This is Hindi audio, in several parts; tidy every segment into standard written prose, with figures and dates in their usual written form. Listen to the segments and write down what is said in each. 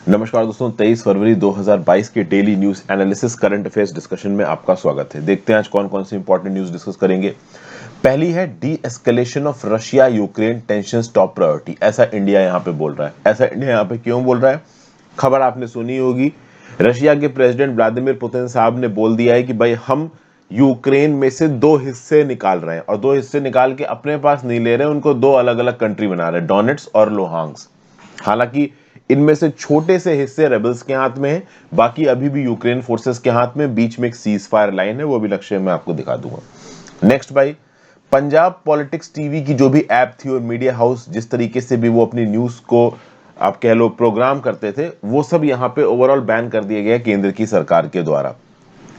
नमस्कार दोस्तों, 23 फरवरी 2022 के daily news analysis current affairs discussion में आपका स्वागत है। देखते हैं आज कौन कौन सी इंपॉर्टेंट न्यूज डिस्कस करेंगे। पहली है D escalation of Russia Ukraine tensions top priority. ऐसा इंडिया यहाँ पे बोल रहा है। ऐसा इंडिया यहाँ पे क्यों बोल रहा है? खबर आपने सुनी होगी। रशिया के प्रेसिडेंट व्लादिमीर पुतिन साहब ने बोल दिया है कि भाई हम यूक्रेन में से दो हिस्से निकाल रहे हैं, और दो हिस्से निकाल के अपने पास नहीं ले रहे हैं, उनको दो अलग अलग कंट्री बना रहे हैं, डोनेट्स और लुहांस्क। हालांकि इनमें से छोटे से हिस्से रेबल्स के हाथ में है, बाकी अभी भी यूक्रेन फोर्सेस के हाथ में। बीच में एक सीज फायर लाइन है, वो भी लक्ष्य मैं आपको दिखा दूंगा। नेक्स्ट भाई, पंजाब पॉलिटिक्स टीवी की जो भी ऐप थी और मीडिया हाउस जिस तरीके से भी वो अपनी न्यूज को आप कह लो प्रोग्राम करते थे, वो सब यहाँ पे ओवरऑल बैन कर दिया गया केंद्र की सरकार के द्वारा।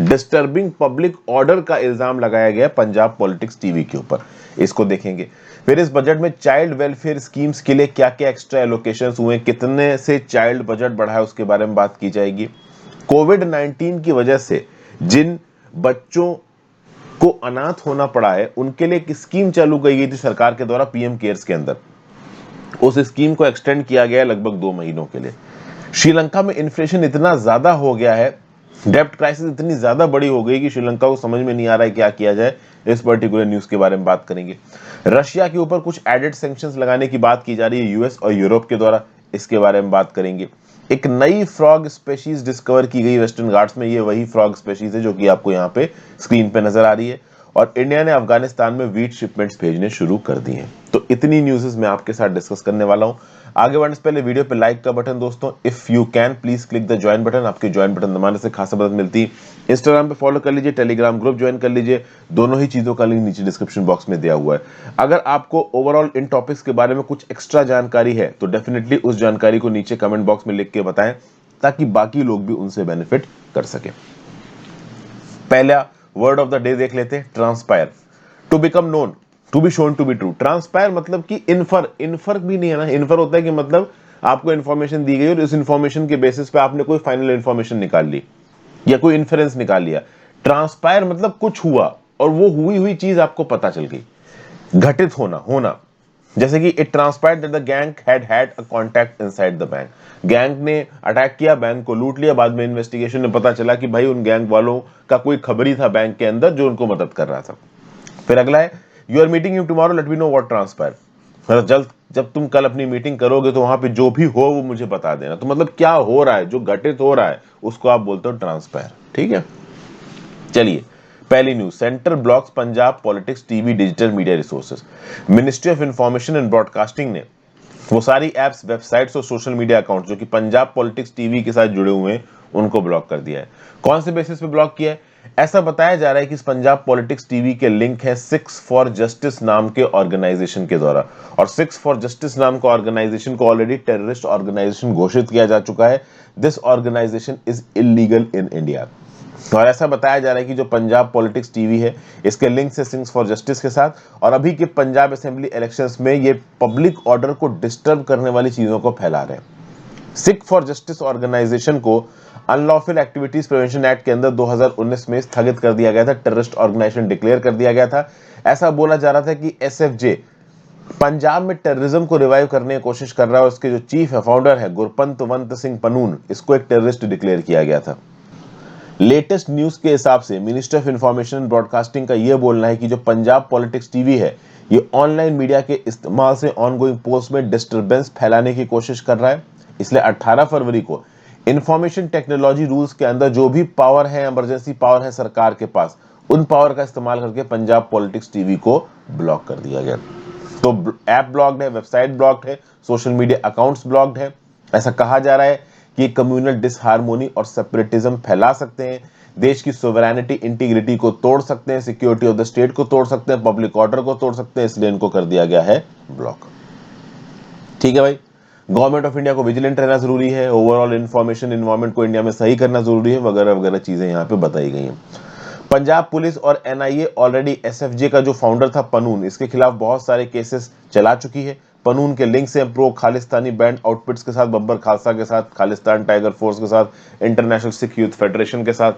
डिस्टर्बिंग पब्लिक ऑर्डर का इल्जाम लगाया गया पंजाब पॉलिटिक्स टीवी के ऊपर, इसको देखेंगे। फिर इस बजट में चाइल्ड वेलफेयर स्कीम्स के लिए क्या क्या एक्स्ट्रा एलोकेशंस हुए, कितने से चाइल्ड बजट बढ़ा है, उसके बारे में बात की जाएगी। कोविड-19 की वजह से जिन बच्चों को अनाथ होना पड़ा है, उनके लिए एक स्कीम चालू की गई थी सरकार के द्वारा पीएम केयर्स के अंदर। उस स्कीम को एक्सटेंड किया गया लगभग 2 महीनों के लिए। श्रीलंका में इन्फ्लेशन इतना ज्यादा हो गया है, डेब्ट क्राइसिस इतनी ज्यादा बड़ी हो गई कि श्रीलंका को समझ में नहीं आ रहा है क्या किया जाए। इस पर्टिकुलर न्यूज के बारे में बात करेंगे। रशिया के ऊपर कुछ एडेड सैंक्शंस लगाने की बात की जा रही है यूएस और यूरोप के द्वारा, इसके बारे में बात करेंगे। एक नई फ्रॉग स्पेशीज डिस्कवर की गई वेस्टर्न घाट्स में, ये वही फ्रॉग स्पेशीज है जो कि आपको यहाँ पे स्क्रीन पे नजर आ रही है। और इंडिया ने अफगानिस्तान में वीट शिपमेंट्स भेजने शुरू कर दी हैं। तो इतनी न्यूज़ मैं आपके साथ डिस्कस करने वाला हूं। आगे बढ़ने से पहले वीडियो पे लाइक का बटन दोस्तों, if you can please click the join button. आपके ज्वाइन बटन दबाने से खासा मदद मिलती है। इंस्टाग्राम पे फॉलो कर लीजिए, टेलीग्राम ग्रुप ज्वाइन कर लीजिए। दोनों ही चीजों का लिंक नीचे डिस्क्रिप्शन बॉक्स में दिया हुआ है। अगर आपको ओवरऑल इन टॉपिक्स के बारे में कुछ एक्स्ट्रा जानकारी है तो डेफिनेटली उस जानकारी को नीचे कमेंट बॉक्स में लिख के बताएं, ताकि बाकी लोग भी उनसे बेनिफिट कर सके। पहला वर्ड ऑफ द डे देख लेते हैं, transpire. To become known, to be shown to be true. Transpire मतलब कि इन्फर भी नहीं है ना। इन्फर होता है कि मतलब आपको इन्फॉर्मेशन दी गई और इस इन्फॉर्मेशन के बेसिस पे आपने कोई फाइनल इन्फॉर्मेशन निकाल ली या कोई इन्फरेंस निकाल लिया। ट्रांसपायर मतलब कुछ हुआ और वो हुई हुई चीज आपको पता चल गई, घटित होना। जैसे कि it transpired that the gang had a contact inside the bank. Gang ने अटैक किया, बैंक को लूट लिया। बाद में इन्वेस्टिगेशन में पता चला कि भाई उन गैंग वालों का कोई खबरी था बैंक के अंदर जो उनको मदद कर रहा था। फिर अगला है, you are meeting him tomorrow, let me know what transpire. मतलब जब तुम कल अपनी मीटिंग करोगे तो वहां पे जो भी हो वो मुझे बता देना। तो मतलब क्या हो रहा है, जो घटित हो रहा है, उसको आप बोलते हो ट्रांसपायर। ठीक है, चलिए पहली news, centre blocks Punjab politics TV digital media resources. Ministry of information and broadcasting ने वो सारी एप्स, वेबसाइट्स और सोशल मीडिया अकाउंट जो कि पंजाब पॉलिटिक्स टीवी के साथ जुड़े हुए हैं, उनको ब्लॉक कर दिया है। कौन से बेसिस पे ब्लॉक किया है? ऐसा बताया जा रहा है कि इस पंजाब पॉलिटिक्स टीवी के लिंक है सिक्स फॉर जस्टिस नाम के ऑर्गेनाइजेशन के द्वारा। और सिक्स फॉर जस्टिस नाम का ऑर्गेनाइजेशन को ऑलरेडी टेररिस्ट ऑर्गेनाइजेशन घोषित किया जा चुका है। This organisation is illegal in India. और ऐसा बताया जा रहा है कि जो पंजाब पॉलिटिक्स टीवी है, इसके लिंक से सिंग्स फॉर जस्टिस के साथ, और अभी के पंजाब असेंबली इलेक्शंस में ये पब्लिक ऑर्डर को डिस्टर्ब करने वाली चीजों को फैला रहे हैं। सिख फॉर जस्टिस ऑर्गेनाइजेशन को अनलॉफुल एक्टिविटीज प्रिवेंशन एक्ट के अंदर 2019 में स्थगित कर दिया गया था, टेररिस्ट ऑर्गेनाइजेशन डिक्लेयर कर दिया गया था। ऐसा बोला जा रहा था कि एसएफजे पंजाब में टेररिज्म को रिवाइव करने की कोशिश कर रहा है, और उसके जो चीफ है, फाउंडर है गुरपंतवंत सिंह पनून, इसको एक टेररिस्ट डिक्लेयर किया गया था। लेटेस्ट न्यूज के हिसाब से minister of information and broadcasting का यह बोलना है कि जो पंजाब पॉलिटिक्स टीवी है, ये ऑनलाइन मीडिया के इस्तेमाल से ऑनगोइंग पोस्ट में डिस्टरबेंस फैलाने की कोशिश कर रहा है। इसलिए 18 फरवरी को इंफॉर्मेशन टेक्नोलॉजी रूल्स के अंदर जो भी पावर है, इमरजेंसी पावर है सरकार के पास, उन पावर का इस्तेमाल करके पंजाब पॉलिटिक्स टीवी को ब्लॉक कर दिया गया। तो ऐप ब्लॉक्ड है, वेबसाइट ब्लॉक्ड है, सोशल मीडिया अकाउंट्स ब्लॉक्ड है। ऐसा कहा जा रहा है कि कम्युनल डिसहार्मोनी और सेपरेटिज्म फैला सकते हैं, देश की सोवरेनिटी इंटीग्रिटी को तोड़ सकते हैं, सिक्योरिटी ऑफ द स्टेट को तोड़ सकते हैं, पब्लिक ऑर्डर को तोड़ सकते हैं। इसलिए इनको कर दिया गया है ब्लॉक। ठीक है भाई, गवर्नमेंट ऑफ इंडिया को विजिलेंट रहना जरूरी है, ओवरऑल इंफॉर्मेशन इन्वायरमेंट को इंडिया में सही करना जरूरी है, वगैरह वगैरह चीजें यहाँ पे बताई गई हैं। पंजाब पुलिस और एनआईए ऑलरेडी एसएफजे का जो फाउंडर था पनून, इसके खिलाफ बहुत सारे केसेस चला चुकी है। पनून के लिंक से प्रो खालिस्तानी बैंड आउटफिट्स के साथ, बब्बर खालसा के साथ, खालिस्तान टाइगर फोर्स के साथ, इंटरनेशनल सिख यूथ फेडरेशन के साथ,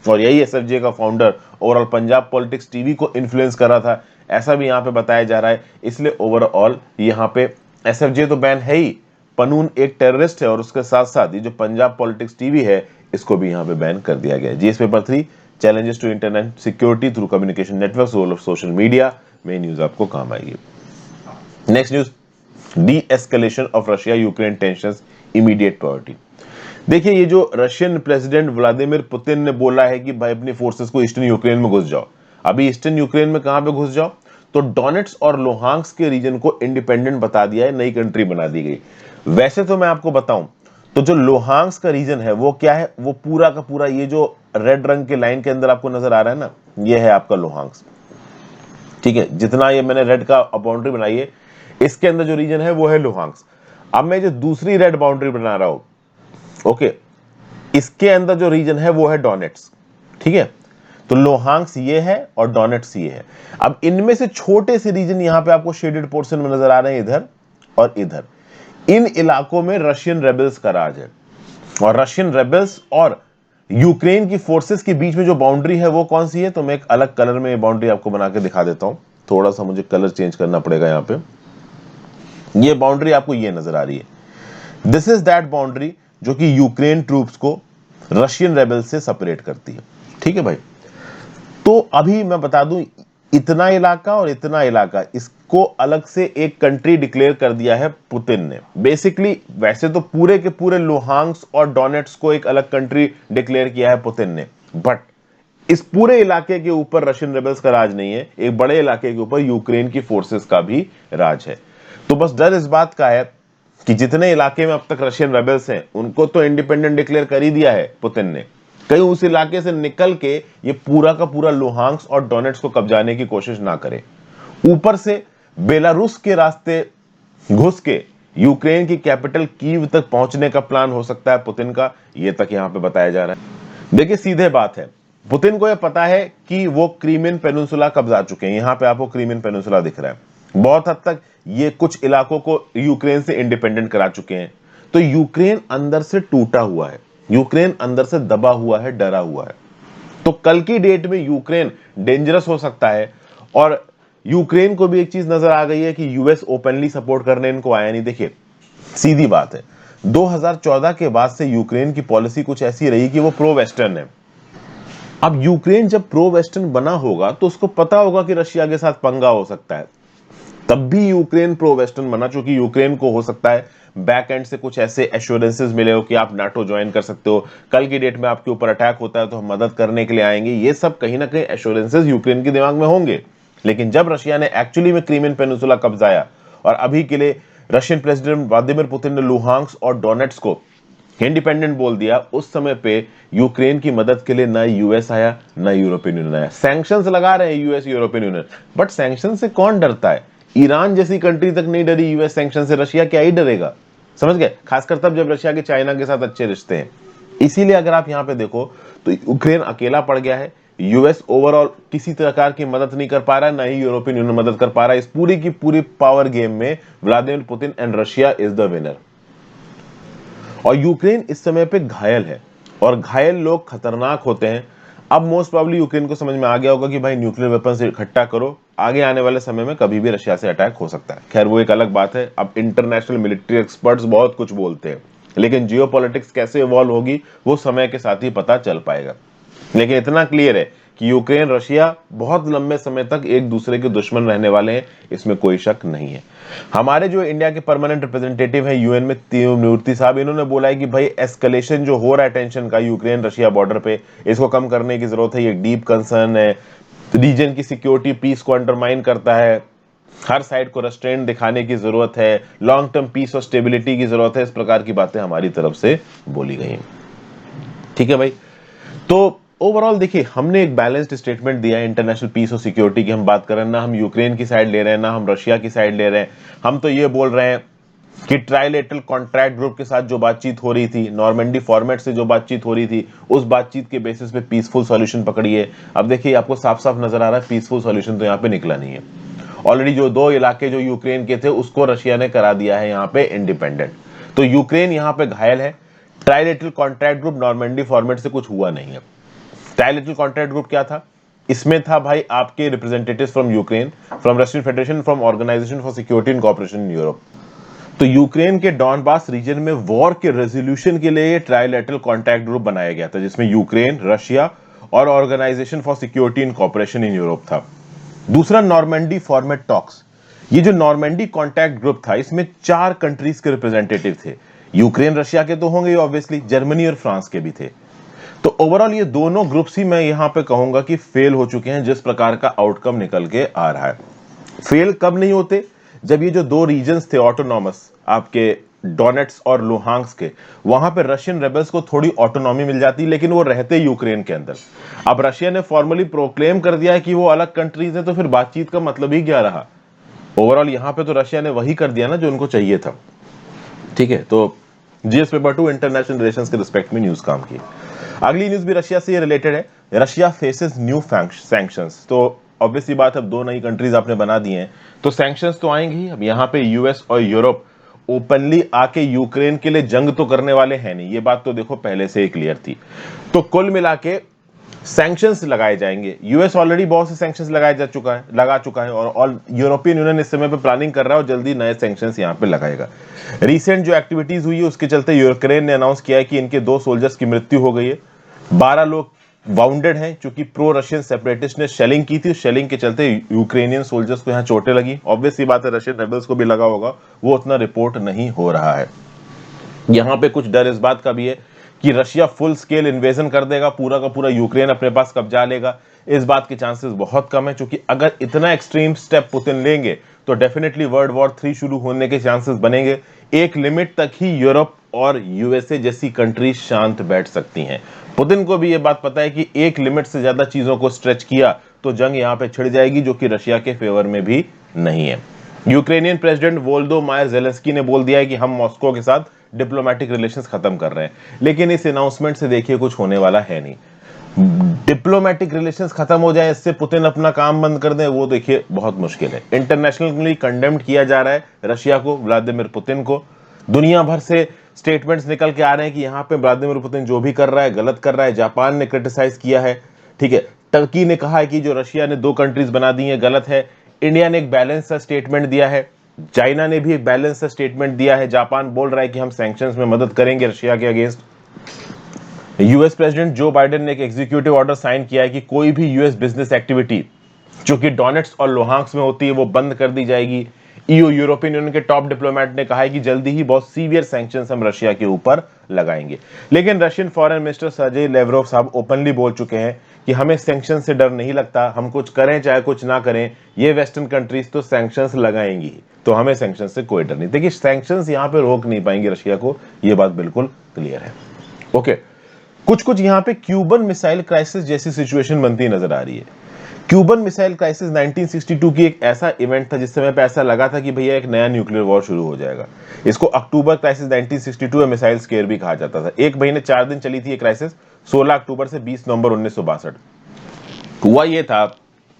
और यही एसएफजे का founder overall Punjab politics TV को इन्फ्लुएंस कर रहा था, ऐसा भी यहाँ पे बताया जा रहा है। इसलिए ओवरऑल यहाँ पे एसएफजे तो बैन है ही, पनून एक टेररिस्ट है और उसके साथ साथ ये जो पंजाब पॉलिटिक्स टीवी है इसको भी यहाँ पे बैन कर दिया गया है। GS paper 3 challenges to internet security through communication network, role of social media में न्यूज आपको काम आएगी। Next news, deescalation of Russia Ukraine tensions immediate priority. देखिए ये जो रशियन प्रेसिडेंट व्लादिमीर पुतिन ने बोला है कि भाई अपनी फोर्सेस को ईस्टर्न यूक्रेन में घुस जाओ। अभी ईस्टर्न यूक्रेन में कहां पे घुस जाओ, तो डोनेट्स और लुहांस्क के रीजन को इंडिपेंडेंट बता दिया है, नई कंट्री बना दी गई। वैसे तो मैं आपको बताऊं तो जो लुहांस्क का रीजन है वो क्या है, वो पूरा का पूरा ये जो रेड रंग के लाइन के अंदर आपको नजर आ रहा है ना, ये है आपका लुहांस्क। ठीक है, जितना ये मैंने रेड का बाउंड्री बनाई है इसके अंदर जो रीजन है वो है लुहांस्क। अब मैं जो दूसरी रेड बाउंड्री बना रहा हूं, ओके, इसके अंदर जो रीजन है वो है डोनेट्स। ठीक है, तो लुहांस्क ये है और डोनेट्स ये है। अब इनमें से छोटे से रीजन यहां पे आपको शेडेड पोर्शन में नजर आ रहे हैं, इधर और इधर। इन इलाकों में रशियन रेबल्स का राज है और रशियन रेबल्स और यूक्रेन की फोर्सेस के बीच में जो बाउंड्री है वो कौन सी है, तो मैं एक अलग कलर में बाउंड्री आपको बना के दिखा देता हूं। थोड़ा सा मुझे कलर चेंज करना पड़ेगा। यहां पे ये बाउंड्री आपको ये नजर आ रही है। दिस इज दैट बाउंड्री जो कि यूक्रेन ट्रूप्स को रशियन रेबल से सेपरेट करती है। ठीक है भाई, तो अभी मैं बता दूं इतना इलाका और इतना इलाका, इसको अलग से एक कंट्री डिक्लेयर कर दिया है पुतिन ने। बेसिकली वैसे तो पूरे के पूरे लुहांस्क और डोनेट्स को एक अलग कंट्री डिक्लेयर किया है पुतिन ने, बट इस पूरे इलाके के ऊपर रशियन रेबल्स का राज नहीं है, एक बड़े इलाके के ऊपर यूक्रेन की फोर्सेस का भी राज है। तो बस डर इस बात का है कि जितने इलाके में अब तक रशियन रेबल्स हैं उनको तो इंडिपेंडेंट डिक्लेयर कर ही दिया है पुतिन ने, कहीं उस इलाके से निकल के ये पूरा का पूरा लुहांस्क और डोनेट्स को कब्जाने की कोशिश ना करे। ऊपर से बेलारूस के रास्ते घुस के यूक्रेन की कैपिटल कीव तक पहुंचने का प्लान हो सकता है पुतिन का, ये तक यहां पे बताया जा रहा है। देखिए सीधे बात है, पुतिन को यह पता है कि वो क्रीमियन पेनिनसुला कब्जा चुके हैं। यहां पे आपको क्रीमियन पेनिनसुला दिख रहा है। बहुत हद तक ये कुछ इलाकों को यूक्रेन से इंडिपेंडेंट करा चुके हैं। तो यूक्रेन अंदर से टूटा हुआ है, यूक्रेन अंदर से दबा हुआ है, डरा हुआ है। तो कल की डेट में यूक्रेन डेंजरस हो सकता है। और यूक्रेन को भी एक चीज नजर आ गई है कि यूएस ओपनली सपोर्ट करने इनको आया नहीं। देखिए सीधी बात है, 2014 के बाद से यूक्रेन की पॉलिसी कुछ ऐसी रही कि वो प्रो वेस्टर्न है। अब यूक्रेन जब प्रो वेस्टर्न बना होगा तो उसको पता होगा कि रशिया के साथ पंगा हो सकता है, तब भी यूक्रेन प्रो वेस्टर्न बना, चूंकि यूक्रेन को हो सकता है बैक एंड से कुछ ऐसे एश्योरेंसेस मिले हो कि आप नाटो ज्वाइन कर सकते हो, कल की डेट में आपके ऊपर अटैक होता है तो हम मदद करने के लिए आएंगे। ये सब कहीं ना कहीं एश्योरेंसेस यूक्रेन के दिमाग में होंगे। लेकिन जब रशिया ने एक्चुअली में क्रीमियन पेनिनसुला कब्जाया और अभी के लिए रशियन प्रेसिडेंट व्लादिमीर पुतिन ने लुहांस्क और डोनेट्स को इंडिपेंडेंट बोल दिया, उस समय पे यूक्रेन की मदद के लिए ना यूएस आया ना यूरोपियन यूनियन आया। सैंक्शंस लगा रहे हैं US European union, but sanction से कौन डरता है? ईरान जैसी कंट्री तक नहीं डरी यूएस सैंक्शन से, रशिया क्या ही डरेगा? समझ गए, खासकर तब जब रशिया के चाइना के साथ अच्छे रिश्ते हैं। इसीलिए अगर आप यहां पे देखो तो यूक्रेन अकेला पड़ गया है। यूएस ओवरऑल किसी प्रकार की मदद नहीं कर पा रहा है, ना ही यूरोपियन यूनियन मदद कर पा रहा है। इस पूरी की पूरी पावर गेम में Vladimir Putin and Russia is the winner. और यूक्रेन इस समय पे घायल है और घायल लोग खतरनाक होते हैं। अब मोस्ट प्रोबेबली यूक्रेन को समझ में आ गया होगा कि भाई न्यूक्लियर वेपन्स इकट्ठा करो, आगे आने वाले समय में कभी भी रशिया से अटैक हो सकता है। खैर वो एक अलग बात है, अब इंटरनेशनल मिलिट्री एक्सपर्ट्स बहुत कुछ बोलते हैं, लेकिन जियोपॉलिटिक्स कैसे इवॉल्व होगी वो समय के साथ ही पता चल पाएगा। लेकिन इतना क्लियर है कि यूक्रेन रशिया बहुत लंबे समय तक एक दूसरे के दुश्मन रहने वाले हैं, इसमें कोई शक नहीं है। हमारे जो इंडिया के परमानेंट रिप्रेजेंटेटिव हैं यूएन में, तिरुमूर्ति साहब, इन्होंने बोला है कि भाई एस्केलेशन जो हो रहा है टेंशन का यूक्रेन रशिया बॉर्डर पे, इसको कम करने की जरूरत है। ये डीप कंसर्न है, रीजन की सिक्योरिटी पीस को अंडरमाइन करता है, हर साइड को रेस्ट्रेंट दिखाने की जरूरत है, लॉन्ग टर्म पीस और स्टेबिलिटी की जरूरत है। इस प्रकार की बातें हमारी तरफ से बोली गई हैं। ठीक है भाई, तो ओवरऑल देखिए हमने एक बैलेंस्ड स्टेटमेंट दिया है इंटरनेशनल पीस और सिक्योरिटी की हम बात कर रहे हैं, ना हम यूक्रेन की साइड ले रहे हैं ना हम रशिया की साइड ले रहे हैं। हम तो ये बोल रहे हैं कि ट्राइलेटरल कॉन्ट्रैक्ट ग्रुप के साथ जो बातचीत हो रही थी, नॉर्मंडी फॉर्मेट से जो बातचीत हो रही थी, उस बातचीत के बेसिस पे पीसफुल सॉल्यूशन पकड़िए। अब देखिए आपको साफ साफ नजर आ रहा है पीसफुल सॉल्यूशन तो यहाँ पे निकला नहीं है। ऑलरेडी जो 2 इलाके जो यूक्रेन के थे उसको रशिया ने करा दिया है यहाँ पे इंडिपेंडेंट। तो यूक्रेन यहाँ पे घायल है। Trilateral contract group Normandy format से कुछ हुआ नहीं है। ट्राइलेटरल कॉन्ट्रैक्ट ग्रुप क्या था? इसमें था भाई आपके representatives from Ukraine, from Russian federation, from organisation for security and cooperation in Europe. तो यूक्रेन के डॉनबास रीजन में वॉर के रेजोल्यूशन के लिए ट्राइलेटरल कॉन्टैक्ट ग्रुप बनाया गया था, जिसमें यूक्रेन, रशिया और organisation for security and cooperation in Europe था। दूसरा, नॉर्मंडी फॉर्मेट टॉक्स। ये जो नॉर्मंडी कॉन्टैक्ट ग्रुप था, इसमें 4 कंट्रीज के रिप्रेजेंटेटिव थे। यूक्रेन, रशिया के तो होंगे ऑब्वियसली, जर्मनी और फ्रांस के भी थे। तो ओवरऑल ये दोनों ग्रुप्स ही मैं यहां पे कहूंगा कि फेल हो चुके हैं, जिस प्रकार का आउटकम निकल के आ रहा है। फेल कब नहीं होते? जब ये जो 2 रीजन्स थे ऑटोनॉमस, आपके डोनेट्स और लुहांस्क के, वहां पे रशियन रेबल्स को थोड़ी ऑटोनॉमी मिल जाती, लेकिन वो रहते यूक्रेन के अंदर। अब रशिया ने फॉर्मली प्रोक्लेम कर दिया है कि वो अलग कंट्रीज है, तो फिर बातचीत का मतलब ही क्या रहा? ओवरऑल यहां पे तो रशिया ने वही कर दिया ना जो उनको चाहिए था। ठीक है, तो जीएस पेपर 2 इंटरनेशनल रिलेशंस के रिस्पेक्ट में न्यूज काम की। अगली न्यूज भी रशिया से रिलेटेड है। Russia faces new sanctions. तो ऑब्वियसली बात, अब 2 नई कंट्रीज आपने बना दी हैं, तो सैंक्शंस तो आएंगे ही। अब यहाँ पे यूएस और यूरोप ओपनली आके यूक्रेन के लिए जंग तो करने वाले हैं नहीं, ये बात तो देखो पहले से ही क्लियर थी। तो कुल मिला के सैंक्शंस लगाए जाएंगे। यूएस ऑलरेडी बहुत से सैंक्शंस लगा चुका है और यूरोपियन यूनियन इस समय पे प्लानिंग कर रहा है और जल्दी नए सैंक्शंस यहां पे लगाएगा। रीसेंट जो एक्टिविटीज हुई है उसके चलते यूक्रेन ने अनाउंस किया है कि इनके 2 सोल्जर्स की मृत्यु हो गई है, 12 लोग वाउंडेड हैं, क्योंकि प्रो रशियन सेपरेटिस्ट ने शेलिंग की थी। शेलिंग के चलते यूक्रेनियन सोल्जर्स को यहां चोटें लगी। ऑब्वियसली बात है, रशियन रेबल्स को भी लगा होगा, वो उतना रिपोर्ट नहीं हो रहा है। यहां पे कुछ डर इस बात का भी है कि रशिया फुल स्केल इन्वेजन कर देगा, पूरा का पूरा यूक्रेन अपने पास कब्जा लेगा। इस बात के चांसेस बहुत कम है, क्योंकि अगर इतना एक्सट्रीम स्टेप पुतिन लेंगे तो डेफिनेटली वर्ल्ड वॉर 3 शुरू होने के चांसेस बनेंगे। एक लिमिट तक ही यूरोप और यूएसए जैसी कंट्री शांत बैठ सकती हैं। पुतिन को भी यह बात पता है कि एक लिमिट से ज्यादा चीजों को स्ट्रेच किया तो जंग यहां पे छिड़ जाएगी, जो कि रशिया के फेवर में भी नहीं है। यूक्रेनियन प्रेसिडेंट वोलोदिमीर ज़ेलेंस्की ने बोल दिया है कि हम मॉस्को के साथ डिप्लोमेटिक रिलेशंस खत्म कर रहे हैं, लेकिन इस अनाउंसमेंट से देखिए कुछ होने वाला है नहीं। डिप्लोमेटिक रिलेशंस खत्म हो जाए, इससे पुतिन अपना काम बंद कर दे, वो देखिए बहुत मुश्किल है। इंटरनेशनली कंडेम्ड किया जा रहा है रशिया को, व्लादिमीर पुतिन को। दुनिया भर से स्टेटमेंट्स निकल के आ रहे हैं कि यहाँ पे व्लादिमीर पुतिन जो भी कर रहा है गलत कर रहा है। जापान ने क्रिटिसाइज किया है, ठीक है। टर्की ने कहा है कि जो रशिया ने 2 कंट्रीज बना दी है गलत है। इंडिया ने एक बैलेंस सा स्टेटमेंट दिया है, चाइना ने भी एक बैलेंस सा स्टेटमेंट दिया है। जापान बोल रहा है कि हम सैंक्शंस में मदद करेंगे रशिया के against. US president Joe Biden ने एक एग्जीक्यूटिव ऑर्डर साइन किया है कि कोई भी यूएस बिजनेस एक्टिविटी जो कि डोनेट्स और लुहांस्क में होती है वो बंद कर दी जाएगी। ईयू, यूरोपियन यूनियन के टॉप डिप्लोमेट ने कहा है कि जल्दी ही बहुत सीवियर सैंक्शंस हम रशिया के ऊपर लगाएंगे। लेकिन Russian foreign minister Sergei Lavrov साहब ओपनली बोल चुके हैं कि हमें सैंक्शन से डर नहीं लगता, हम कुछ करें चाहे कुछ ना करें, ये वेस्टर्न कंट्रीज तो सैंक्शंस लगाएंगी, तो हमें सैंक्शन से कोई डर नहीं। देखिए, सैंक्शंस यहां पे रोक नहीं पाएंगे रशिया को, ये बात बिल्कुल क्लियर है। ओके, कुछ यहां पे क्यूबन मिसाइल क्राइसिस जैसी सिचुएशन बनती नजर आ रही है। क्यूबन मिसाइल क्राइसिस 1962 की एक ऐसा इवेंट था जिस समय पे ऐसा लगा था कि भैया एक नया न्यूक्लियर वॉर शुरू हो जाएगा। इसको अक्टूबर क्राइसिस 1962 या मिसाइल स्केयर भी कहा जाता था। 1 महीने 4 दिन चली थी ये क्राइसिस, 16 अक्टूबर से 20 नवंबर 1962। हुआ ये था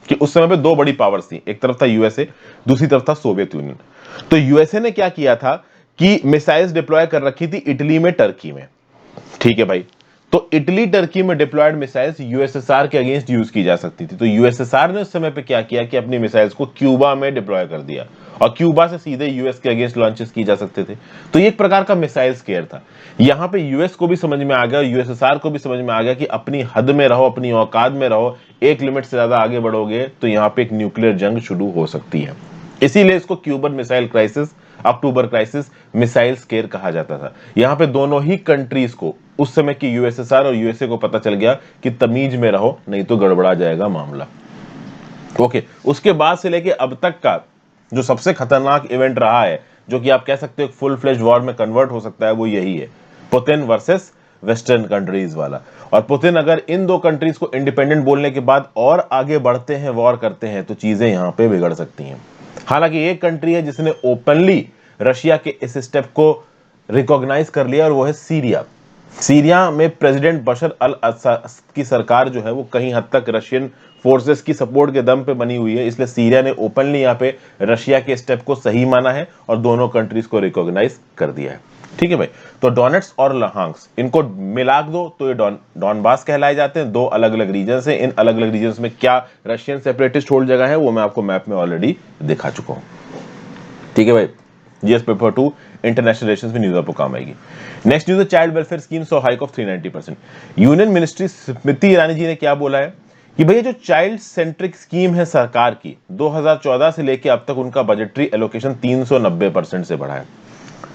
कि उस समय पे 2 बड़ी पावर्स थी, एक तरफ था यूएसए, दूसरी तरफ था सोवियत यूनियन। तो यूएसए ने क्या किया था कि मिसाइल्स डिप्लॉय कर रखी थी इटली में, टर्की में, ठीक है भाई। तो इटली टर्की में डिप्लॉयड मिसाइल्स यूएसएसआर के अगेंस्ट यूज की जा सकती थी। तो यूएसएसआर ने उस समय पे क्या किया कि अपनी मिसाइल्स को क्यूबा में डिप्लॉय कर दिया और क्यूबा से सीधे यूएस के अगेंस्ट लॉन्चेस की जा सकते थे। तो ये एक प्रकार का मिसाइल स्केयर था। यहां पे यूएस को भी समझ में आ गया और यूएसएसआर को भी समझ में आ गया कि अपनी हद में रहो, अपनी औकात में रहो, एक लिमिट से ज्यादा आगे बढ़ोगे तो यहां पे एक न्यूक्लियर जंग शुरू हो सकती है। इसीलिए इसको क्यूबन मिसाइल क्राइसिस, अक्टूबर क्राइसिस, मिसाइल स्केयर कहा जाता था। यहां पे दोनों ही कंट्रीज को, उस समय की यूएसएसआर और यूएसए को पता चल गया कि तमीज में रहो, नहीं तो गड़बड़ा जाएगा मामला। ओके, उसके बाद से लेके अब तक का जो सबसे खतरनाक इवेंट रहा है, जो कि आप कह सकते हो फुल फ्लेज वॉर में कन्वर्ट हो सकता है, वो यही है, पुतिन वर्सेस वेस्टर्न कंट्रीज वाला। और पुतिन अगर इन 2 कंट्रीज को इंडिपेंडेंट बोलने के बाद और आगे बढ़ते हैं, वॉर करते हैं, तो चीजें यहां पे बिगड़ सकती हैं। हालांकि एक कंट्री है जिसने ओपनली रशिया के इस स्टेप को रिकॉग्नाइज कर लिया और वो है सीरिया। सीरिया में प्रेसिडेंट बशर अल असद की सरकार जो है वो कहीं हद तक रशियन फोर्सेस की सपोर्ट के दम पे बनी हुई है, इसलिए सीरिया ने ओपनली यहाँ पे रशिया के स्टेप को सही माना है और दोनों कंट्रीज को रिकॉग्नाइज कर दिया है। ठीक है भाई, तो डोनेट्स और लुहांस्क इनको मिला दो तो ये डॉनबास कहलाए जाते हैं। 2 अलग अलग रीजन है। इन अलग अलग रीजन में क्या रशियन सेपरेटिस्ट होल्ड जगह है वो मैं आपको मैप में ऑलरेडी दिखा चुका हूं। ठीक है भाई, जीएस पेपर 2 इंटरनेशनल रिलेशंस में न्यूज आपको काम आएगी। नेक्स्ट न्यूज है child welfare scheme saw hike of 390%। Union ministry Smriti Irani ji ने क्या बोला है कि भैया जो चाइल्ड सेंट्रिक स्कीम है सरकार की, 2014 से लेकर अब तक उनका बजटरी एलोकेशन 390% से बढ़ा है।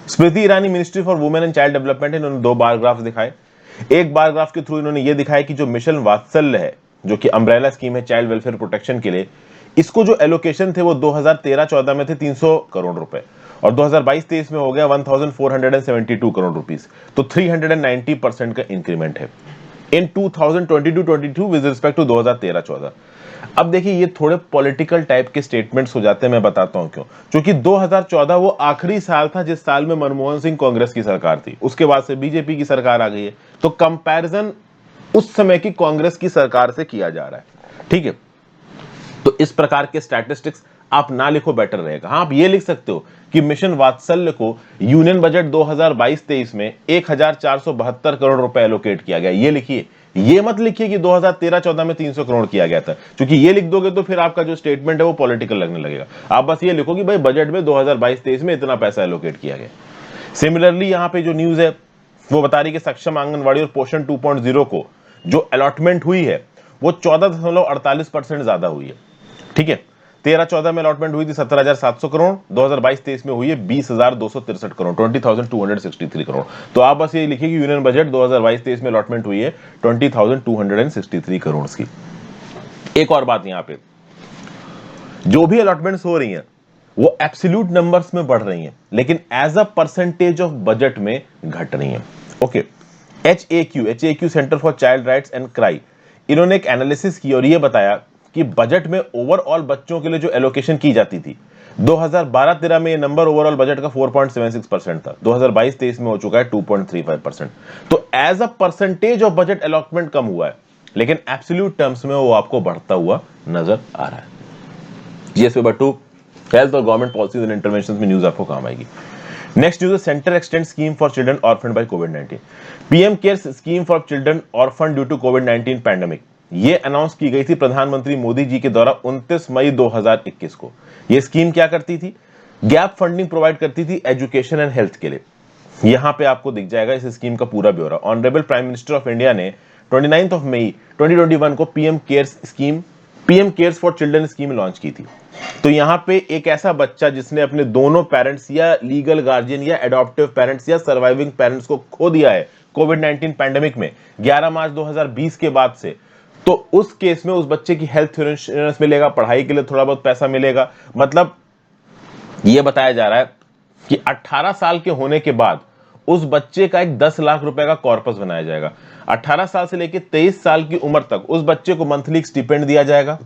Smriti Irani ministry for women and child development, इन्होंने 2 बार ग्राफ दिखाए। एक बार ग्राफ के थ्रू इन्होंने ये दिखाया कि जो मिशन वात्सल्य है, जो कि अम्ब्रेला स्कीम है चाइल्ड वेलफेयर प्रोटेक्शन के लिए, इसको जो एलोकेशन थे वो 2013-14 में थे 300 करोड़ रुपए और 2022-23 में हो गया 1472 करोड़ रुपीस। तो 390% का इंक्रीमेंट है इन 2022-22 विद रिस्पेक्ट टू 2013-14। अब देखिए ये थोड़े पॉलिटिकल टाइप के स्टेटमेंट्स हो जाते हैं, मैं बताता हूं क्यों। क्योंकि 2014 वो आखिरी साल था जिस साल में मनमोहन सिंह कांग्रेस की सरकार थी, उसके बाद से बीजेपी की सरकार आ गई है, तो कंपैरिजन उस समय की कांग्रेस की सरकार से किया जा रहा है, ठीक है। तो इस प्रकार के स्टैटिस्टिक्स आप ना लिखो, बेटर रहेगा। हाँ, आप ये लिख सकते हो कि मिशन वात्सल्य को यूनियन बजट 2022-23 में 1472 करोड़ रुपए एलोकेट किया गया, ये लिखिए। ये मत लिखिए कि 2013-14 में 300 करोड़ किया गया था, क्योंकि ये लिख दोगे तो फिर आपका जो स्टेटमेंट है वो पॉलिटिकल लगने लगेगा। आप बस ये लिखो कि भाई बजट में 2022-23 में इतना पैसा एलोकेट किया गया। सिमिलरली यहाँ पे जो न्यूज है वो बता रही कि सक्षम आंगनवाड़ी और पोषण 2.0 को जो अलॉटमेंट हुई है वो 14.48% ज्यादा हुई है, ठीक है। 13-14 में अलॉटमेंट हुई थी 17,700 करोड़, 2022-23 में हुई है 20,263 करोड़, 20,263 करोड़। तो आप बस ये लिखिए कि यूनियन बजट 2022-23 में अलॉटमेंट हुई है 20,263 करोड़ की। एक और बात, यहां पे जो भी अलॉटमेंट्स हो रही हैं वो एब्सोल्यूट नंबर्स में बढ़ रही हैं, लेकिन as a percentage of budget में घट रही हैं। Okay, HAQ centre for child rights and CRY, इन्होंने एक एनालिसिस की और ये बताया कि बजट में ओवरऑल बच्चों के लिए जो एलोकेशन की जाती थी 2012-13 में ये नंबर ओवरऑल बजट का 4.76% था, 2022-23 में हो चुका है 2.35%। तो as a percentage of budget allotment कम हुआ है, लेकिन एब्सोल्यूट टर्म्स में वो आपको बढ़ता हुआ नजर आ रहा है। जीएस पेपर 2 हेल्थ और गवर्नमेंट पॉलिसीज एंड इंटरवेंशंस में न्यूज आपको काम आएगी। नेक्स्ट न्यूज है centre extend scheme for children orphan bye covid. PM cares scheme for children orphan due to covid pandemic, ये अनाउंस की गई थी प्रधानमंत्री मोदी जी के द्वारा 29 मई 2021 को। ये स्कीम क्या करती थी? गैप फंडिंग प्रोवाइड करती थी एजुकेशन एंड हेल्थ के लिए। यहां पे आपको दिख जाएगा इस स्कीम का पूरा ब्यौरा। Honourable prime minister of India ने 29 मई 2021 को PM cares for children scheme launch की थी। तो यहां पे एक ऐसा बच्चा जिसने अपने दोनों पेरेंट्स या लीगल गार्जियन या एडॉप्टिव पेरेंट्स या सर्वाइविंग पेरेंट्स को खो दिया है कोविड-19 पैंडेमिक में 11 मार्च 2020 के बाद से, तो उस केस में उस बच्चे की हेल्थ इंश्योरेंस मिलेगा, पढ़ाई के लिए थोड़ा बहुत पैसा मिलेगा। मतलब यह बताया जा रहा है कि 18 साल के होने के बाद उस बच्चे का एक 10 लाख रुपए का कॉर्पस बनाया जाएगा। 18 साल से लेकर 23 साल की उम्र तक उस बच्चे को मंथली एक स्टिपेंड दिया जाएगा।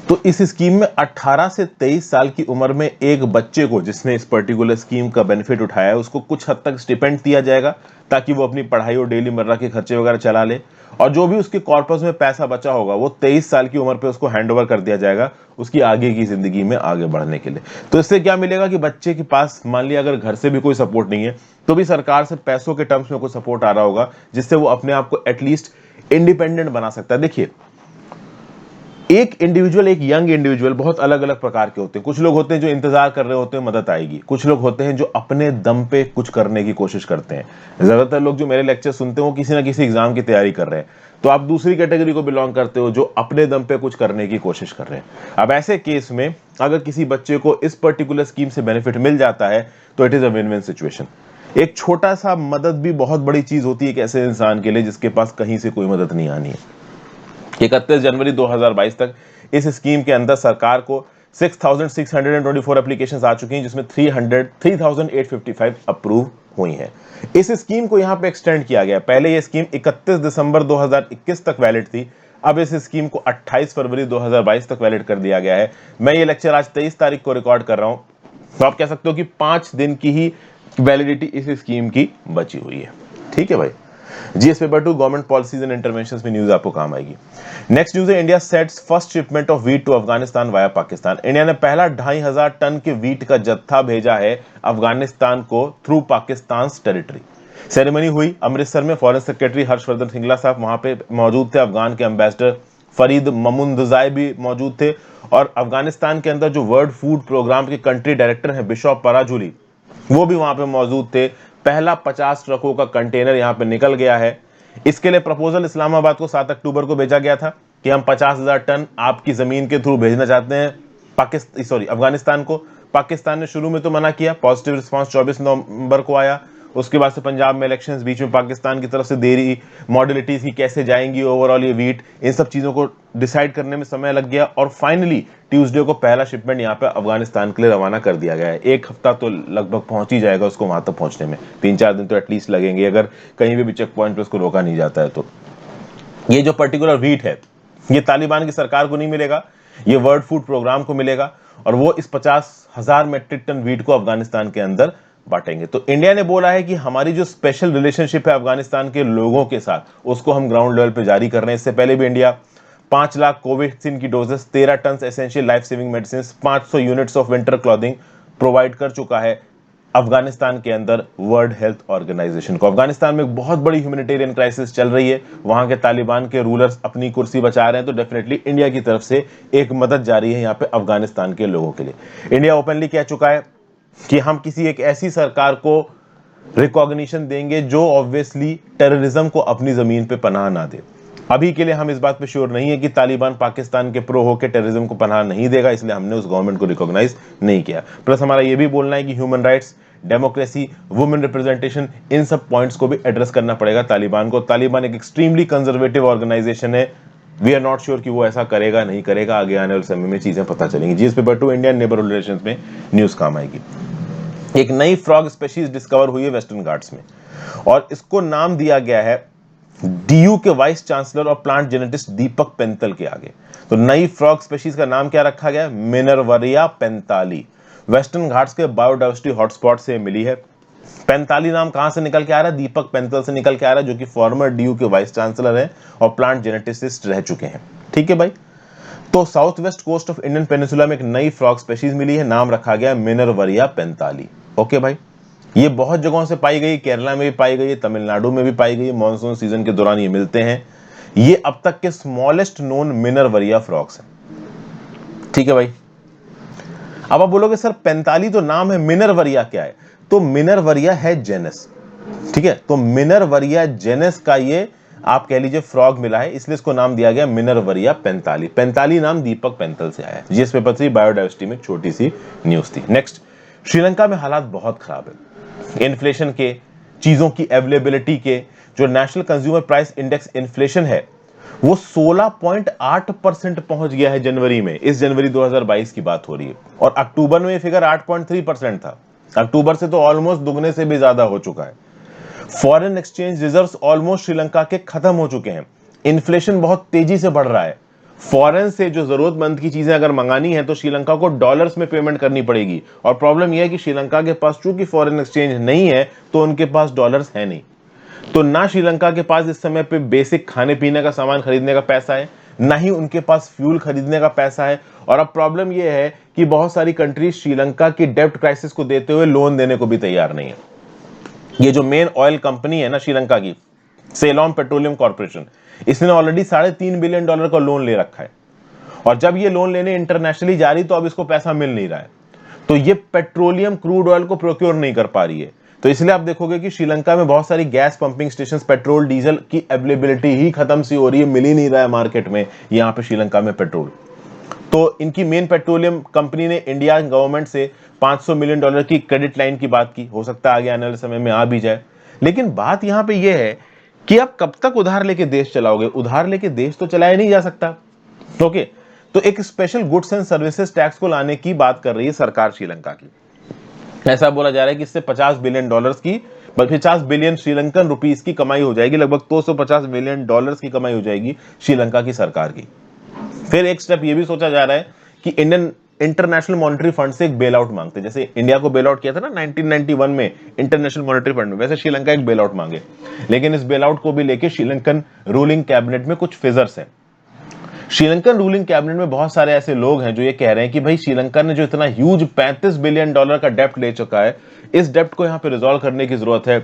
तो इस स्कीम में 18 से 23 साल की उम्र में एक बच्चे को जिसने इस पर्टिकुलर स्कीम का बेनिफिट उठाया है उसको कुछ हद तक स्टिपेंड दिया जाएगा ताकि वो अपनी पढ़ाई और डेली मर्रा के खर्चे वगैरह चला ले, और जो भी उसके कॉर्पस में पैसा बचा होगा वो 23 साल की उम्र पे उसको हैंडओवर कर दिया जाएगा उसकी आगे की जिंदगी में आगे बढ़ने के लिए। तो इससे क्या मिलेगा कि बच्चे के पास मान लिया अगर घर से भी कोई सपोर्ट नहीं है तो भी सरकार से पैसों के टर्म्स में कोई सपोर्ट आ रहा होगा जिससे वो अपने आप को एटलीस्ट इंडिपेंडेंट बना सकता है। देखिए, एक इंडिविजुअल, एक यंग इंडिविजुअल बहुत अलग अलग प्रकार के होते हैं। कुछ लोग होते हैं जो इंतजार कर रहे होते हैं मदद आएगी, कुछ लोग होते हैं जो अपने दम पे कुछ करने की कोशिश करते हैं। ज्यादातर लोग जो मेरे लेक्चर सुनते हैं वो किसी ना किसी एग्जाम की तैयारी कर रहे हैं, तो आप दूसरी कैटेगरी को बिलोंग करते हो जो अपने दम पे कुछ करने की कोशिश कर रहे हैं। अब ऐसे केस में अगर किसी बच्चे को इस पर्टिकुलर स्कीम से बेनिफिट मिल जाता है तो it is a win win situation. एक छोटा सा मदद भी बहुत बड़ी चीज होती है एक ऐसे इंसान के लिए जिसके पास कहीं से कोई मदद नहीं आनी है। 31 जनवरी 2022 तक इस स्कीम के अंदर सरकार को 6,624 एप्लीकेशंस आ चुकी हैं जिसमें 3,855 अप्रूव हुई हैं। इस स्कीम को यहां पे एक्सटेंड किया गया। पहले ये स्कीम 31 दिसंबर 2021 तक वैलिड थी, अब इस स्कीम को 28 फरवरी 2022 तक वैलिड कर दिया गया है। मैं ये लेक्चर आज 23 तारीख को रिकॉर्ड कर रहा हूं, तो आप कह सकते हो कि 5 दिन की ही वैलिडिटी इस स्कीम की बची हुई है। ठीक है भाई। GS paper 2 government policies and interventions में न्यूज आपको काम आएगी। नेक्स्ट न्यूज है India sets first shipment of wheat to Afghanistan via Pakistan. India ने पहला 2,500 टन के वीट का जत्था भेजा है अफगानिस्तान को थ्रू पाकिस्तान टेरिटरी। सेरेमनी हुई अमृतसर में। फॉरेन सेक्रेटरी हर्षवर्धन श्रृंगला साहब वहां पे मौजूद थे, अफगान के एम्बेसडर फरीद ममुंदजाई भी मौजूद थे, और अफगानिस्तान के अंदर जो वर्ल्ड फूड प्रोग्राम के कंट्री डायरेक्टर हैं बिशॉप पराजुली, वो भी वहां पे मौजूद थे। पहला 50 ट्रकों का कंटेनर यहां पे निकल गया है। इसके लिए प्रपोजल इस्लामाबाद को 7 अक्टूबर को भेजा गया था कि हम 50,000 टन आपकी जमीन के थ्रू भेजना चाहते हैं अफगानिस्तान को। पाकिस्तान ने शुरू में तो मना किया, पॉजिटिव रिस्पांस 24 नवंबर को आया। उसके बाद से पंजाब में इलेक्शंस, बीच में पाकिस्तान की तरफ से देरी, मॉडलिटीज की कैसे जाएंगी ओवरऑल ये वीट, इन सब चीजों को डिसाइड करने में समय लग गया और फाइनली ट्यूसडे को पहला शिपमेंट यहाँ पे अफगानिस्तान के लिए रवाना कर दिया गया है। एक हफ्ता तो लगभग पहुंच ही जाएगा उसको वहां तक पहुंचने में, 3-4 दिन तो एटलीस्ट लगेंगे अगर कहीं भी चेक पॉइंट पे उसको रोका नहीं जाता है तो। ये जो पर्टिकुलर वीट है ये तालिबान की सरकार को नहीं मिलेगा, ये वर्ल्ड फूड प्रोग्राम को मिलेगा और वो इस 50,000 मेट्रिक टन वीट को अफगानिस्तान के अंदर बांटेंगे। तो इंडिया ने बोला है कि हमारी जो स्पेशल रिलेशनशिप है अफगानिस्तान के लोगों के साथ उसको हम ग्राउंड लेवल पे जारी कर रहे हैं। इससे पहले भी इंडिया 5 लाख कोवैक्सीन की doses, 13 tonne essential life saving medicine, 500 units of winter clothing provide कर चुका है अफगानिस्तान के अंदर वर्ल्ड हेल्थ ऑर्गेनाइजेशन को। अफगानिस्तान में एक बहुत बड़ी ह्यूमैनिटेरियन क्राइसिस चल रही है, वहां के तालिबान के रूलर्स अपनी कुर्सी बचा रहे हैं, तो डेफिनेटली इंडिया की तरफ से एक मदद जारी है यहाँ पे अफगानिस्तान के लोगों के लिए। इंडिया ओपनली कह चुका है कि हम किसी एक ऐसी सरकार को रिकॉग्निशन देंगे जो ऑब्वियसली टेररिज्म को अपनी जमीन पे पनाह ना दे। अभी के लिए हम इस बात पे श्योर नहीं है कि तालिबान पाकिस्तान के प्रो होकर टेररिज्म को पनाह नहीं देगा, इसलिए हमने उस गवर्नमेंट को रिकॉग्नाइज नहीं किया। प्लस हमारा ये भी बोलना है कि human rights, democracy, women representation, इन सब पॉइंट्स को भी एड्रेस करना पड़ेगा तालिबान को। तालिबान एक एक्सट्रीमली कंजर्वेटिव ऑर्गेनाइजेशन है, वी आर नॉट श्योर कि वो ऐसा करेगा नहीं करेगा, आगे आने वाले समय में चीजें पता चलेंगी। GS paper 2 Indian neighbourhood relations में न्यूज काम आएगी। एक नई फ्रॉग स्पीशीज डिस्कवर हुई है वेस्टर्न घाट्स में और इसको नाम दिया गया है डीयू के वाइस चांसलर और प्लांट जेनेटिस्ट दीपक पेंतल के आगे। तो नई फ्रॉग स्पीशीज का नाम क्या रखा गया? मिनरवरिया पेंताली। वेस्टर्न घाट्स के बायोडाइवर्सिटी हॉटस्पॉट से मिली है। पेंताली नाम कहां से निकल के आ रहा है? दीपक पेंतल से निकल के आ रहा है, जो कि फॉर्मर डीयू के वाइस चांसलर है और प्लांट जेनेटिस्ट रह चुके हैं। ठीक है भाई। तो south west coast of Indian peninsula में एक नई फ्रॉग स्पीशीज मिली है, नाम रखा गया मिनरवरिया पेंताली। ओके भाई। ये बहुत जगहों से पाई गई, केरला में भी पाई गई, तमिलनाडु में भी पाई गई, मॉनसून सीजन के दौरान ये मिलते हैं। ये अब तक के स्मॉलेस्ट नोन मिनरवरिया फ्रॉग्स हैं। ठीक है भाई। अब आप बोलोगे सर 45 तो नाम है, मिनरवरिया क्या है? तो मिनरवरिया है जेनस। ठीक है, तो मिनरवरिया जेनस का ये आप कह लीजिए फ्रॉग मिला है, इसलिए इसको नाम दिया गया मिनरवरिया पेंताली। पेंताली नाम दीपक पेंतल से आया है। जीएस पेपर 3 बायोडाइवर्सिटी में छोटी सी न्यूज थी। नेक्स्ट, श्रीलंका में हालात बहुत खराब है। इन्फ्लेशन के, चीजों की अवेलेबिलिटी के, जो national consumer price index inflation है वो 16.8% पहुंच गया है जनवरी में। इस जनवरी 2022 की बात हो रही है और अक्टूबर में फिगर 8.3% था। अक्टूबर से तो ऑलमोस्ट दुगने से भी ज्यादा हो चुका है। Foreign exchange reserves almost Sri Lanka के खत्म हो चुके हैं। इन्फ्लेशन बहुत तेजी से बढ़ रहा है। फॉरेन से जो जरूरतमंद की चीजें अगर मंगानी है तो श्रीलंका को डॉलर्स में पेमेंट करनी पड़ेगी और प्रॉब्लम यह है कि श्रीलंका के पास चूंकि फॉरेन एक्सचेंज नहीं है तो उनके पास डॉलर्स है नहीं। तो ना श्रीलंका के पास इस समय पे बेसिक खाने पीने का सामान खरीदने का पैसा है, ना ही उनके पास फ्यूल खरीदने का पैसा है। और अब प्रॉब्लम यह है कि बहुत सारी कंट्रीज श्रीलंका की डेब्ट क्राइसिस को देते हुए लोन देने को भी तैयार नहीं है। ये जो मेन ऑयल कंपनी है ना श्रीलंका की, सेलोम पेट्रोलियम कॉर्पोरेशन, इसने ऑलरेडी $3.5 बिलियन का लोन ले रखा है और जब ये लोन लेने इंटरनेशनली जा रही तो अब इसको पैसा मिल नहीं रहा है, तो ये पेट्रोलियम क्रूड ऑयल को प्रोक्योर नहीं कर पा रही है। तो इसलिए आप देखोगे कि श्रीलंका में बहुत सारी gas pumping station, petrol diesel की अवेलेबिलिटी ही खत्म सी हो रही है, मिल ही नहीं रहा है मार्केट में यहां पे श्रीलंका में पेट्रोल। तो इनकी मेन पेट्रोलियम कंपनी ने इंडिया गवर्नमेंट से $500 मिलियन की क्रेडिट लाइन की बात की, हो सकता है आगे आने वाले समय में आ भी जाए। लेकिन बात यहां पे यह है कि आप कब तक उधार लेके देश चलाओगे? उधार लेके देश तो चलाया नहीं जा सकता। ओके, तो एक special goods and services tax को लाने की बात कर रही है सरकार श्रीलंका की। ऐसा बोला जा रहा है कि इससे $50 बिलियन की, 50 बिलियन श्रीलंकन रुपीस की कमाई हो जाएगी, लगभग $250 मिलियन की कमाई हो जाएगी श्रीलंका की सरकार की। फिर एक स्टेप ये भी सोचा जा रहा है कि इंडियन इंटरनेशनल मॉनेटरी फंड से एक बेल आउट मांगते, जैसे इंडिया को बेल आउट किया था ना 1991 में इंटरनेशनल मॉनेटरी फंड में, वैसे श्रीलंका एक बेल आउट मांगे। लेकिन इस बेल आउट को भी लेके श्रीलंकन रूलिंग कैबिनेट में कुछ फिजर्स हैं। श्रीलंकन रूलिंग कैबिनेट में बहुत सारे ऐसे लोग हैं जो ये कह रहे हैं कि भाई श्रीलंका ने जो इतना ह्यूज $35 बिलियन का डेप्ट ले चुका है, इस डेप्ट को यहां पे रिजॉल्व करने की जरूरत है।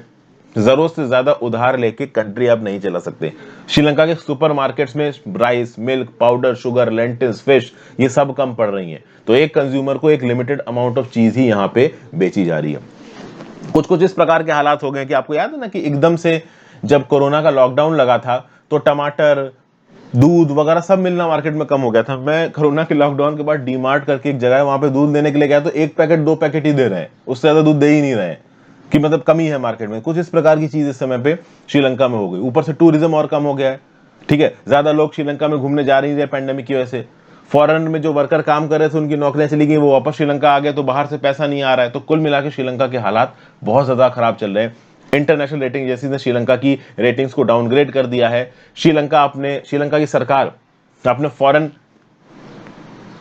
जरूरत से ज्यादा उधार लेके कंट्री आप नहीं चला सकते। श्रीलंका के सुपरमार्केट्स में rice, milk, powder, sugar, lentils, fish ये सब कम पड़ रही हैं, तो एक कंज्यूमर को एक लिमिटेड अमाउंट ऑफ चीज ही यहां पे बेची जा रही है। कुछ कुछ इस प्रकार के हालात हो गए कि आपको याद है ना कि एकदम से जब कोरोना का लॉकडाउन लगा था तो टमाटर, दूध वगैरह सब मिलना मार्केट में कम हो गया था। मैं कोरोना के लॉकडाउन के बाद डीमार्ट करके एक जगह है, वहां पे दूध लेने के लिए गया तो एक पैकेट 2 पैकेट ही दे रहे हैं, उससे ज्यादा दूध दे ही नहीं रहे हैं, कि मतलब कमी है मार्केट में। कुछ इस प्रकार की चीज इस समय पे श्रीलंका में हो गई। ऊपर से टूरिज्म और कम हो गया है, ठीक है, ज्यादा लोग श्रीलंका में घूमने जा नहीं रहे पैंडेमिक की वजह से। फॉरेन में जो वर्कर काम कर रहे थे उनकी नौकरियां चली गई, वो वापस श्रीलंका आ गए, तो बाहर से पैसा नहीं आ रहा है। तो कुल मिला के श्रीलंका के हालात बहुत ज्यादा खराब चल रहे हैं। इंटरनेशनल रेटिंग एजेंसी ने श्रीलंका की रेटिंग्स को डाउनग्रेड कर दिया है। श्रीलंका की सरकार अपने फॉरेन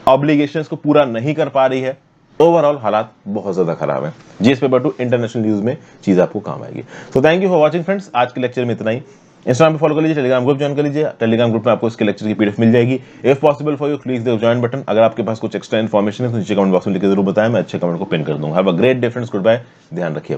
ऑब्लिगेशंस को पूरा नहीं कर पा रही है। ओवरऑल हालात बहुत ज्यादा खराब है। जीएस पेपर 2 इंटरनेशनल न्यूज में चीज आपको काम आएगी। तो thank you for watching friends, आज के लेक्चर में इतना ही। इंस्टाग्राम पे फॉलो कर लीजिए, टेलीग्राम ग्रुप ज्वाइन कर लीजिए। टेलीग्राम ग्रुप में आपको इसके लेक्चर की पीडीएफ मिल जाएगी। If possible for you click the join button. अगर आपके पास कुछ एक्स्ट्रा इन्फॉर्मेशन है तो नीचे कमेंट बॉक्स में लिख के जरूर बताएं, मैं अच्छे कमेंट को पिन कर दूंगा। Have a great day friends, good bye, ध्यान रखिए।